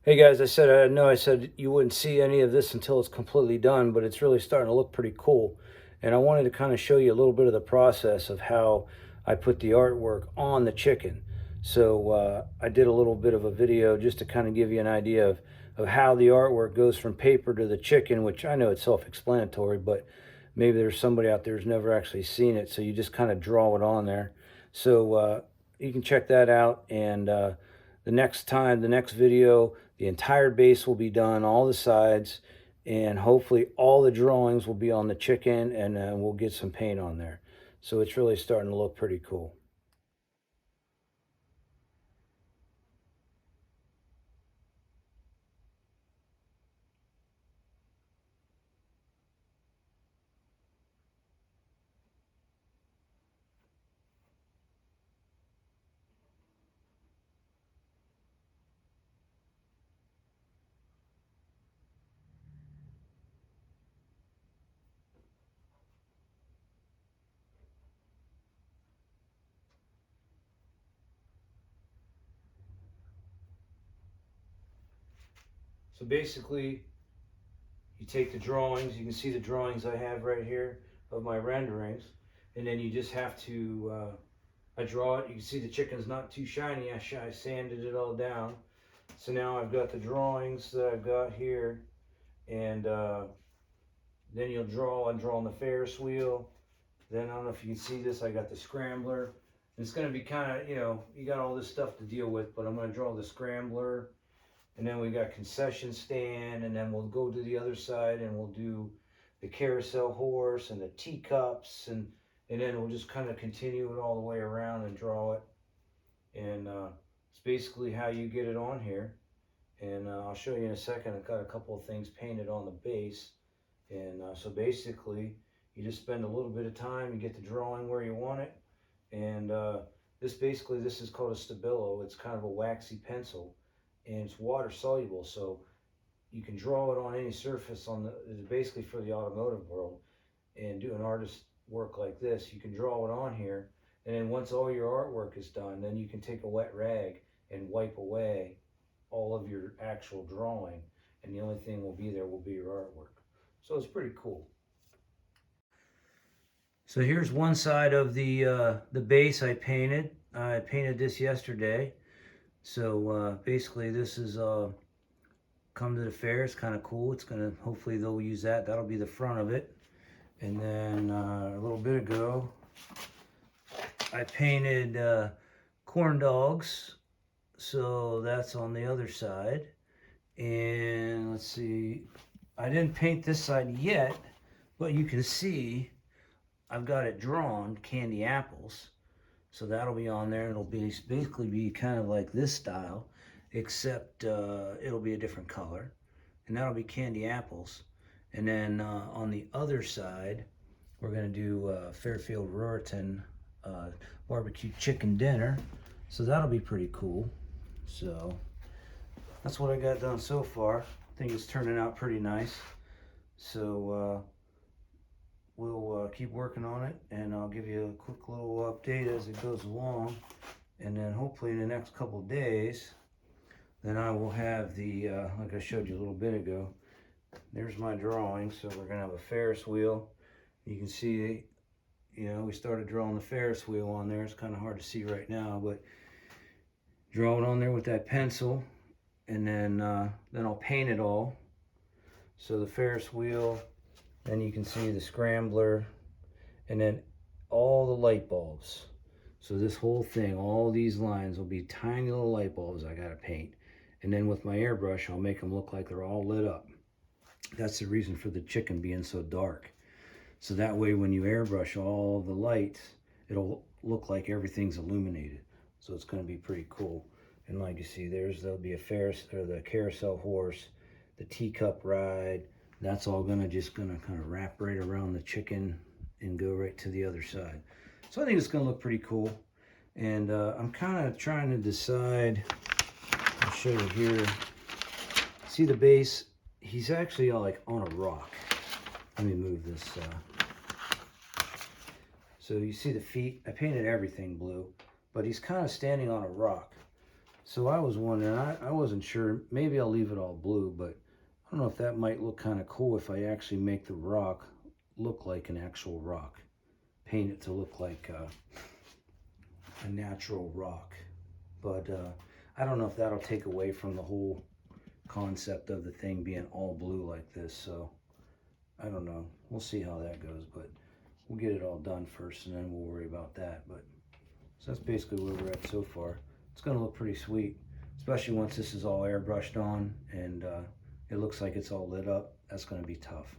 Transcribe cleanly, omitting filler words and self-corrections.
Hey guys, I said you wouldn't see any of this until it's completely done, but it's really starting to look pretty cool. And I wanted to kind of show you a little bit of the process of how I put the artwork on the chicken. So I did a little bit of a video just to kind of give you an idea of how the artwork goes from paper to the chicken, which I know it's self-explanatory, but maybe there's somebody out there who's never actually seen it. So you just kind of draw it on there. So you can check that out. And the next video, the entire base will be done, all the sides, and hopefully all the drawings will be on the chicken, and we'll get some paint on there. So it's really starting to look pretty cool. So basically, you take the drawings, you can see the drawings I have right here of my renderings, and then you just have to, I draw it, you can see the chicken's not too shiny, I sanded it all down. So now I've got the drawings that I've got here, and then I'm drawing the Ferris wheel. Then I don't know if you can see this, I got the scrambler. It's going to be kind of, you got all this stuff to deal with, but I'm going to draw the scrambler. And then we got concession stand, and then we'll go to the other side and we'll do the carousel horse and the teacups, and then we'll just kind of continue it all the way around and draw it. And it's basically how you get it on here. And I'll show you in a second. I've got a couple of things painted on the base. And so basically, you just spend a little bit of time, you get the drawing where you want it. And this is called a Stabilo. It's kind of a waxy pencil, and it's water soluble, so you can draw it on any surface. It's basically for the automotive world. And do an artist work like this, you can draw it on here, and then once all your artwork is done, then you can take a wet rag and wipe away all of your actual drawing, and the only thing will be your artwork. So it's pretty cool. So here's one side of the base I painted. I painted this yesterday. So basically this is come to the fair. It's kind of cool. It's gonna, hopefully they'll use that. That'll be the front of it. And then a little bit ago, I painted corn dogs. So that's on the other side. And let's see, I didn't paint this side yet, but you can see I've got it drawn, candy apples. So that'll be on there. It'll basically be kind of like this style, except it'll be a different color. And that'll be candy apples. And then on the other side, we're going to do Fairfield Ruritan barbecue chicken dinner. So that'll be pretty cool. So that's what I got done so far. I think it's turning out pretty nice. So we'll keep working on it, and I'll give you a quick little update as it goes along. And then hopefully in the next couple of days, then I will have the, like I showed you a little bit ago, there's my drawing. So we're gonna have a Ferris wheel. You can see, we started drawing the Ferris wheel on there. It's kind of hard to see right now, but draw it on there with that pencil, and then I'll paint it all. So the Ferris wheel, then you can see the scrambler, and then all the light bulbs. So this whole thing, all these lines will be tiny little light bulbs I gotta paint. And then with my airbrush, I'll make them look like they're all lit up. That's the reason for the chicken being so dark. So that way when you airbrush all the lights, it'll look like everything's illuminated. So it's gonna be pretty cool. And like you see, there'll be a the carousel horse, the teacup ride. That's all gonna kind of wrap right around the chicken and go right to the other side. So I think it's gonna look pretty cool. And I'm kind of trying to decide. I'll show you here. See the base? He's actually like on a rock. Let me move this. So you see the feet? I painted everything blue, but he's kind of standing on a rock. So I was wondering, I wasn't sure, maybe I'll leave it all blue, but I don't know if that might look kind of cool if I actually make the rock look like an actual rock. Paint it to look like a natural rock. But I don't know if that'll take away from the whole concept of the thing being all blue like this. So I don't know. We'll see how that goes, but we'll get it all done first and then we'll worry about that. But so that's basically where we're at so far. It's going to look pretty sweet, especially once this is all airbrushed on and it looks like it's all lit up. That's going to be tough.